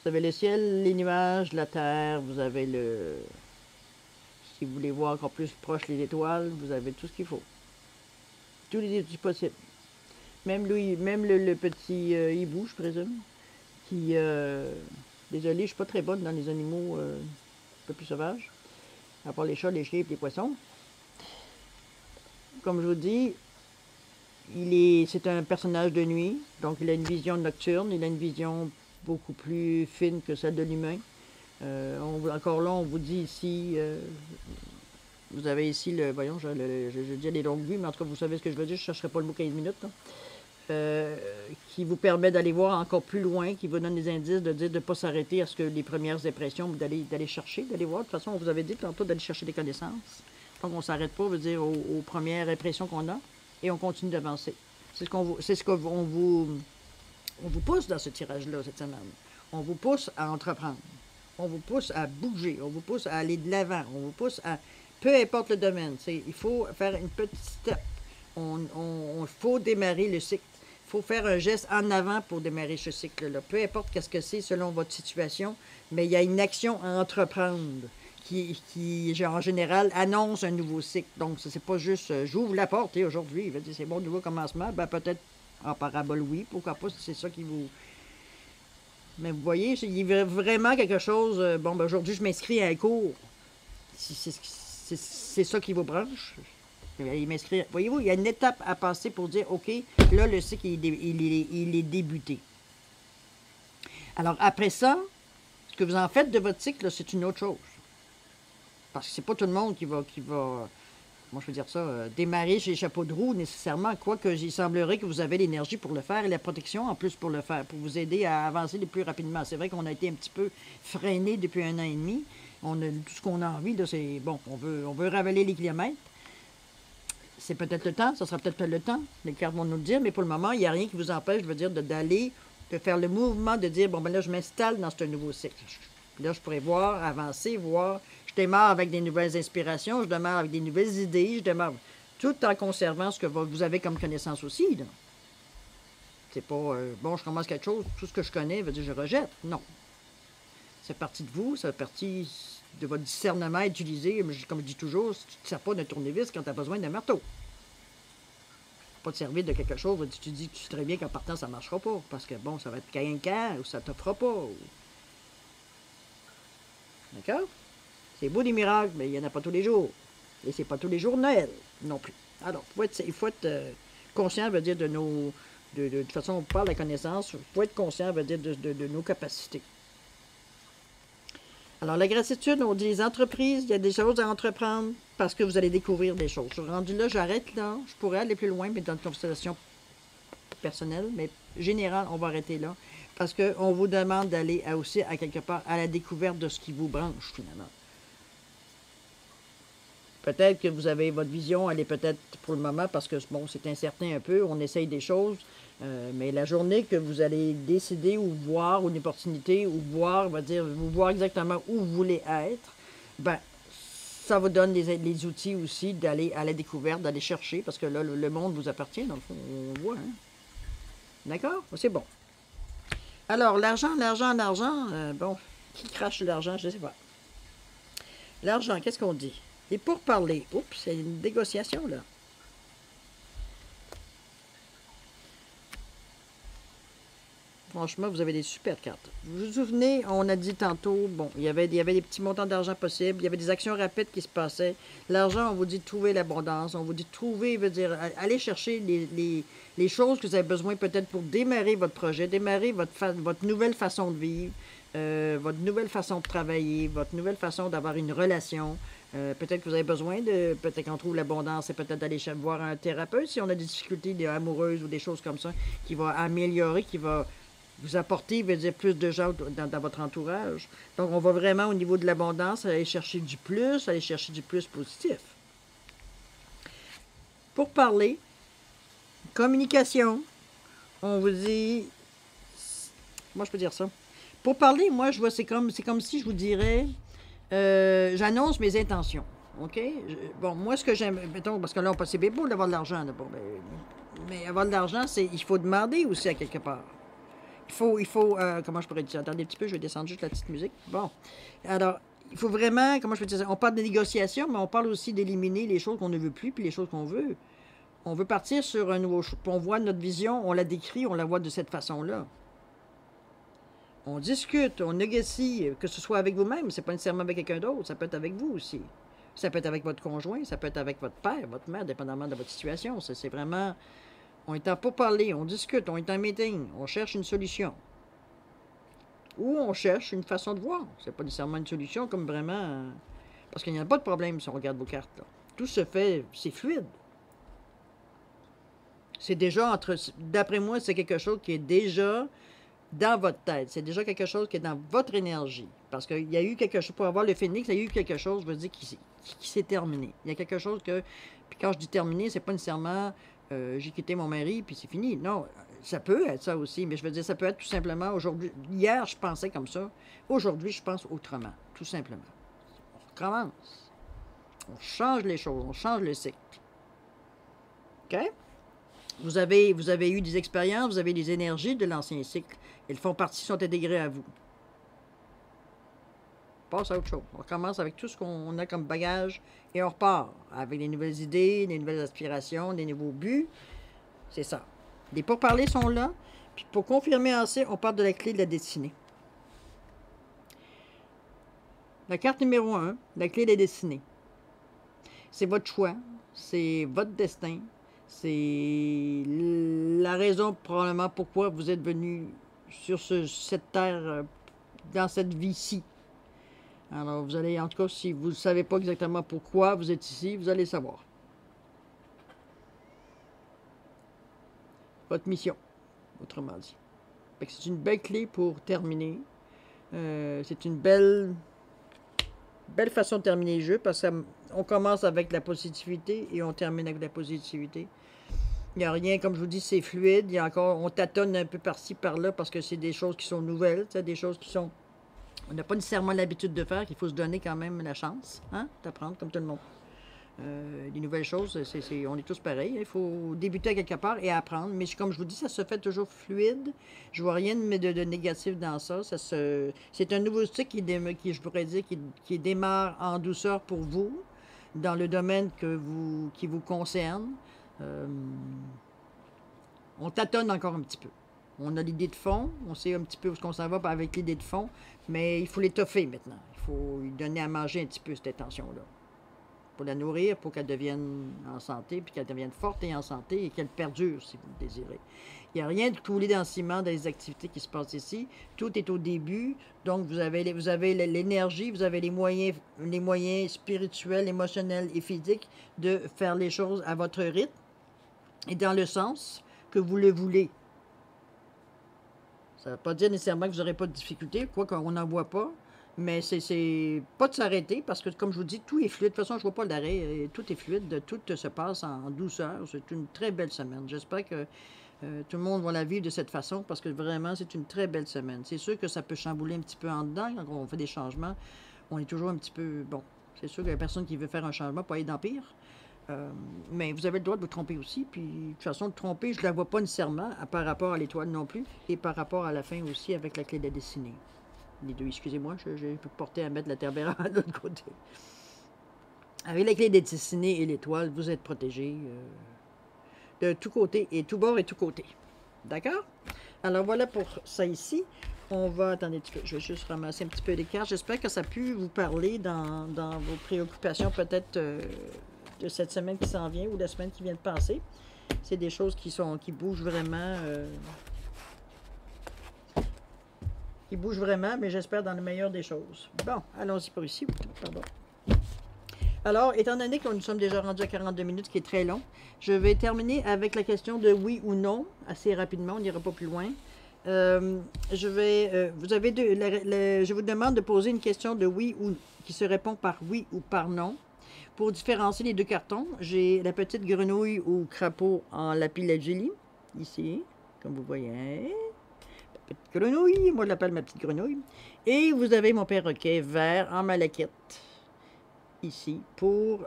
Vous avez le ciel, les nuages, la terre, vous avez le... Si vous voulez voir encore plus proche les étoiles, vous avez tout ce qu'il faut. Tous les outils possibles. Même le petit hibou, je présume, qui... désolé, je ne suis pas très bonne dans les animaux un peu plus sauvages, à part les chats, les chiens et les poissons. Comme je vous dis, c'est un personnage de nuit, donc il a une vision nocturne, il a une vision beaucoup plus fine que celle de l'humain. Encore là, on vous dit ici, vous avez ici le, voyons, je dis les longues vues, mais en tout cas, vous savez ce que je veux dire, je ne chercherai pas le mot 15 minutes, qui vous permet d'aller voir encore plus loin, qui vous donne des indices de dire de ne pas s'arrêter à ce que les premières impressions, d'aller chercher, d'aller voir. De toute façon, on vous avait dit tantôt d'aller chercher des connaissances. Donc, on ne s'arrête pas, veut dire, aux premières impressions qu'on a, et on continue d'avancer. C'est ce qu'on vous pousse dans ce tirage-là cette semaine. On vous pousse à entreprendre. On vous pousse à bouger. On vous pousse à aller de l'avant. On vous pousse à... Peu importe le domaine. Il faut faire une petite step. Il faut démarrer le cycle. Il faut faire un geste en avant pour démarrer ce cycle-là. Peu importe qu'est-ce que c'est selon votre situation, mais il y a une action à entreprendre qui en général, annonce un nouveau cycle. Donc, c'est pas juste j'ouvre la porte et aujourd'hui, c'est bon, nouveau commencement. Ben, peut-être en parabole, oui, pourquoi pas, si c'est ça qui vous... Mais vous voyez, il y a vraiment quelque chose... bon, ben, aujourd'hui, je m'inscris à un cours. C'est ça qui vous branche. Voyez-vous, il y a une étape à passer pour dire, OK, là, le cycle, il est débuté. Alors, après ça, ce que vous en faites de votre cycle, c'est une autre chose. Parce que c'est pas tout le monde qui va moi je veux dire ça, démarrer chez les chapeaux de roue nécessairement, quoique il semblerait que vous avez l'énergie pour le faire et la protection en plus pour le faire, pour vous aider à avancer le plus rapidement. C'est vrai qu'on a été un petit peu freiné depuis 1 an et demi. Tout ce qu'on a envie, c'est bon, on veut ravaler les kilomètres. c'est peut-être le temps, ça sera peut-être pas le temps, les cartes vont nous le dire, mais pour le moment, il n'y a rien qui vous empêche, je veux dire, d'aller, de faire le mouvement, de dire, bon, ben là, je m'installe dans ce nouveau cycle. Là, je pourrais voir, avancer, voir, je démarre avec des nouvelles inspirations, je démarre avec des nouvelles idées, je démarre tout en conservant ce que vous avez comme connaissance aussi, là. C'est pas, bon, je commence quelque chose, tout ce que je connais, veut dire, je rejette. Non. C'est partie de vous, c'est partie de votre discernement utilisé, comme je dis toujours, si tu ne te sers pas d'un tournevis quand tu as besoin d'un marteau. Pas te servir de quelque chose, tu te dis que tu sais très bien qu'en partant, ça ne marchera pas, parce que bon, ça va être quinquant, ou ça ne t'offrira pas. Ou... D'accord? C'est beau des miracles, mais il n'y en a pas tous les jours. Et c'est pas tous les jours Noël non plus. Alors, il faut être conscient, veut dire, de nos... de toute façon, on parle de la connaissance, il faut être conscient, veut dire, de nos capacités. Alors, la gratitude, on dit les entreprises, il y a des choses à entreprendre parce que vous allez découvrir des choses. Je suis rendu là, j'arrête là. Je pourrais aller plus loin, mais dans une conversation personnelle, mais générale, on va arrêter là. Parce qu'on vous demande d'aller aussi, à quelque part, à la découverte de ce qui vous branche, finalement. Peut-être que vous avez votre vision, elle est peut-être pour le moment, parce que bon, c'est incertain un peu, on essaye des choses, mais la journée que vous allez décider ou voir une opportunité ou voir, on va dire, vous voir exactement où vous voulez être, ben, ça vous donne les outils aussi d'aller à la découverte, d'aller chercher, parce que là, le monde vous appartient, dans le fond, on le voit, hein? D'accord? C'est bon. Alors, l'argent, bon, qui crache l'argent, je ne sais pas. L'argent, qu'est-ce qu'on dit? Et pour parler, oups, c'est une négociation, là. Franchement, vous avez des super cartes. Vous vous souvenez, on a dit tantôt, bon, il y avait des petits montants d'argent possibles, il y avait des actions rapides qui se passaient. L'argent, on vous dit de trouver l'abondance, on vous dit de trouver, veut dire, aller chercher les choses que vous avez besoin peut-être pour démarrer votre projet, démarrer votre nouvelle façon de vivre, votre nouvelle façon de travailler, votre nouvelle façon d'avoir une relation. Peut-être que vous avez besoin de, peut-être qu'on trouve l'abondance, c'est peut-être d'aller voir un thérapeute si on a des difficultés amoureuses ou des choses comme ça, qui va améliorer, qui va vous apporter, veut dire, plus de gens dans votre entourage. Donc, on va vraiment, au niveau de l'abondance, aller chercher du plus positif. Pour parler, communication, on vous dit... Comment je peux dire ça? Pour parler, moi, je vois, c'est comme si je vous dirais, j'annonce mes intentions. OK? Bon, moi, ce que j'aime, mettons, parce que là, c'est bien beau d'avoir de l'argent. Bon, mais avoir de l'argent, il faut demander aussi à quelque part. Il faut comment je pourrais dire ça? Attendez un petit peu, je vais descendre juste la petite musique. Bon. Alors, il faut vraiment, comment je peux dire ça? On parle de négociation, mais on parle aussi d'éliminer les choses qu'on ne veut plus, puis les choses qu'on veut. On veut partir sur un nouveau... On voit notre vision, on la décrit, on la voit de cette façon-là. On discute, on négocie, que ce soit avec vous-même, c'est pas nécessairement avec quelqu'un d'autre, ça peut être avec vous aussi. Ça peut être avec votre conjoint, ça peut être avec votre père, votre mère, dépendamment de votre situation. C'est vraiment... On est en pourparler, on discute, on est en meeting, on cherche une solution. Ou on cherche une façon de voir. C'est pas nécessairement une solution comme vraiment... Parce qu'il n'y a pas de problème si on regarde vos cartes, là. Tout se fait, c'est fluide. C'est déjà entre... D'après moi, c'est quelque chose qui est déjà dans votre tête. C'est déjà quelque chose qui est dans votre énergie. Parce qu'il y a eu quelque chose... Pour avoir le phénix, il y a eu quelque chose, je veux dire, qui s'est terminé. Il y a quelque chose que... Puis quand je dis terminé, c'est pas nécessairement... j'ai quitté mon mari, puis c'est fini. Non, ça peut être ça aussi, mais je veux dire, ça peut être tout simplement aujourd'hui. Hier, je pensais comme ça. Aujourd'hui, je pense autrement, tout simplement. On recommence. On change les choses, on change le cycle. OK? Vous avez eu des expériences, vous avez des énergies de l'ancien cycle. Elles font partie, sont intégrées à vous. On passe à autre chose. On recommence avec tout ce qu'on a comme bagage et on repart avec des nouvelles idées, des nouvelles aspirations, des nouveaux buts. C'est ça. Les pourparlers sont là. Puis pour confirmer assez, on parle de la clé de la destinée. La carte numéro 1, la clé de la destinée. C'est votre choix. C'est votre destin. C'est la raison probablement pourquoi vous êtes venu sur cette terre, dans cette vie-ci. Alors, vous allez, en tout cas, si vous ne savez pas exactement pourquoi vous êtes ici, vous allez savoir. Votre mission, autrement dit. C'est une belle clé pour terminer. C'est une belle Belle façon de terminer le jeu parce qu'on commence avec la positivité et on termine avec la positivité. Il n'y a rien, comme je vous dis, c'est fluide. Il y a encore, on tâtonne un peu par-ci, par-là parce que c'est des choses qui sont nouvelles, des choses qui sont... On n'a pas nécessairement l'habitude de faire, qu'il faut se donner quand même la chance d'apprendre comme tout le monde. Les nouvelles choses, on est tous pareils. Il faut débuter à quelque part et apprendre. Mais comme je vous dis, ça se fait toujours fluide. Je vois rien de négatif dans ça. C'est un nouveau cycle qui, je pourrais dire, qui démarre en douceur pour vous, dans le domaine qui vous concerne. On tâtonne encore un petit peu. On a l'idée de fond, on sait un petit peu où on s'en va avec l'idée de fond, mais il faut l'étoffer maintenant. Il faut lui donner à manger un petit peu cette intention-là. Pour la nourrir, pour qu'elle devienne en santé, puis qu'elle devienne forte et en santé, et qu'elle perdure, si vous le désirez. Il n'y a rien de coulé dans le ciment dans les activités qui se passent ici. Tout est au début, donc vous avez l'énergie, vous avez les moyens spirituels, émotionnels et physiques de faire les choses à votre rythme et dans le sens que vous le voulez. Ça ne veut pas dire nécessairement que vous n'aurez pas de difficultés, quoi qu'on n'en voit pas. Mais c'est pas de s'arrêter, parce que, comme je vous dis, tout est fluide. De toute façon, je ne vois pas l'arrêt. Tout est fluide, tout se passe en douceur. C'est une très belle semaine. J'espère que tout le monde va la vivre de cette façon, parce que vraiment, c'est une très belle semaine. C'est sûr que ça peut chambouler un petit peu en dedans. Quand on fait des changements, on est toujours un petit peu... Bon, c'est sûr qu'il y a personne qui veut faire un changement pour aller dans pire. Mais vous avez le droit de vous tromper aussi. Puis, de toute façon, de tromper, je ne la vois pas nécessairement par rapport à l'étoile non plus. Et par rapport à la fin aussi avec la clé de la destinée. Les deux, excusez-moi, j'ai porté à mettre la Terre-Béra de l'autre côté. Avec la clé des destinée et l'étoile, vous êtes protégé de tous côtés et tout bord et tout côté. D'accord? Alors voilà pour ça ici. On va, attendez un petit peu, je vais juste ramasser un petit peu les cartes. J'espère que ça a pu vous parler dans vos préoccupations peut-être de cette semaine qui s'en vient ou de la semaine qui vient de passer. C'est des choses qui bougent vraiment... qui bouge vraiment, mais j'espère dans le meilleur des choses. Bon, allons-y par ici. Pardon. Alors, étant donné que nous sommes déjà rendus à 42 minutes, ce qui est très long, je vais terminer avec la question de oui ou non, assez rapidement, on n'ira pas plus loin. Je vous demande de poser une question de oui ou qui se répond par oui ou par non. Pour différencier les deux cartons, j'ai la petite grenouille ou crapaud en lapis-lazuli, ici, comme vous voyez. Petite grenouille, moi je l'appelle ma petite grenouille. Et vous avez mon perroquet vert en malaquette, ici, pour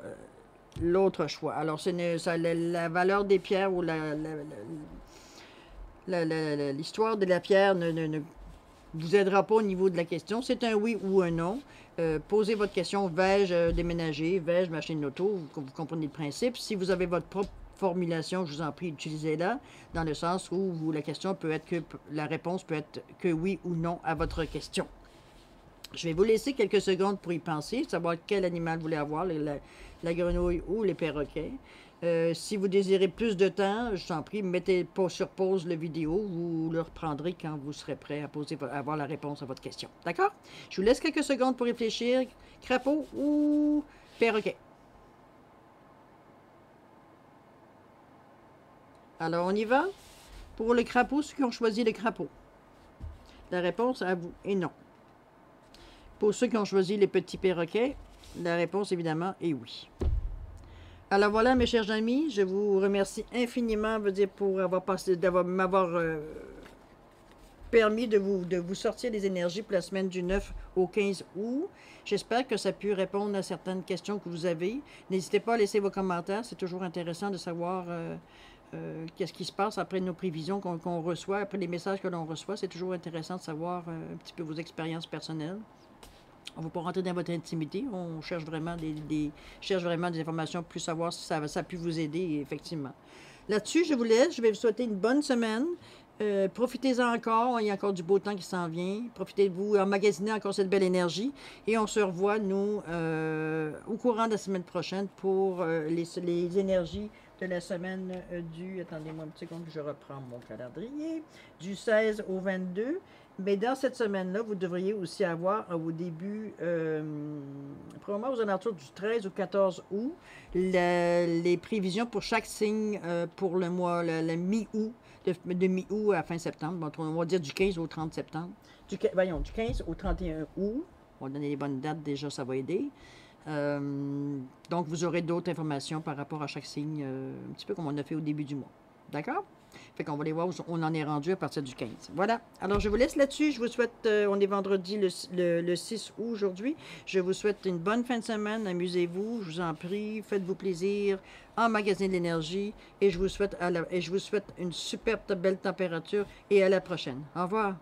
l'autre choix. Alors, la valeur des pierres ou l'histoire de la pierre ne vous aidera pas au niveau de la question. C'est un oui ou un non. Posez votre question, vais-je déménager, vais-je m'acheter une auto, vous comprenez le principe. Si vous avez votre propre formulation, je vous en prie, utilisez-la dans le sens où la question peut être la réponse peut être que oui ou non à votre question. Je vais vous laisser quelques secondes pour y penser, savoir quel animal vous voulez avoir, la grenouille ou les perroquets. Si vous désirez plus de temps, je vous en prie, mettez pas sur pause la vidéo, vous le reprendrez quand vous serez prêt à avoir la réponse à votre question. D'accord? Je vous laisse quelques secondes pour réfléchir. Crapaud ou perroquet? Alors, on y va. Pour le crapaud, ceux qui ont choisi le crapaud. La réponse à vous est non. Pour ceux qui ont choisi les petits perroquets, la réponse, évidemment, est oui. Alors voilà, mes chers amis, je vous remercie infiniment pour m'avoir permis de vous sortir des énergies pour la semaine du 9 au 15 août. J'espère que ça a pu répondre à certaines questions que vous avez. N'hésitez pas à laisser vos commentaires, c'est toujours intéressant de savoir... qu'est-ce qui se passe après nos prévisions qu'on reçoit, après les messages que l'on reçoit. C'est toujours intéressant de savoir un petit peu vos expériences personnelles. On ne va pas rentrer dans votre intimité. On cherche vraiment des informations pour savoir si ça a pu vous aider, effectivement. Là-dessus, je vous laisse. Je vais vous souhaiter une bonne semaine. Profitez-en encore. Il y a encore du beau temps qui s'en vient. Profitez de vous, emmagasiner encore cette belle énergie. Et on se revoit, nous, au courant de la semaine prochaine pour les énergies de la semaine attendez-moi une seconde que je reprends mon calendrier, du 16 au 22. Mais dans cette semaine-là, vous devriez aussi avoir au début, probablement aux alentours du 13 au 14 août, les prévisions pour chaque signe pour le mois, le mi-août, de mi-août à fin septembre. On va dire du 15 au 30 septembre. Du 15 au 31 août. On va donner les bonnes dates, déjà, ça va aider. Donc, vous aurez d'autres informations par rapport à chaque signe, un petit peu comme on a fait au début du mois. D'accord? Fait qu'on va aller voir où on en est rendu à partir du 15. Voilà. Alors, je vous laisse là-dessus. Je vous souhaite, on est vendredi le 6 août aujourd'hui. Je vous souhaite une bonne fin de semaine. Amusez-vous, je vous en prie. Faites-vous plaisir. Emmagasinez de l'énergie. Et je vous souhaite une super belle température. Et à la prochaine. Au revoir.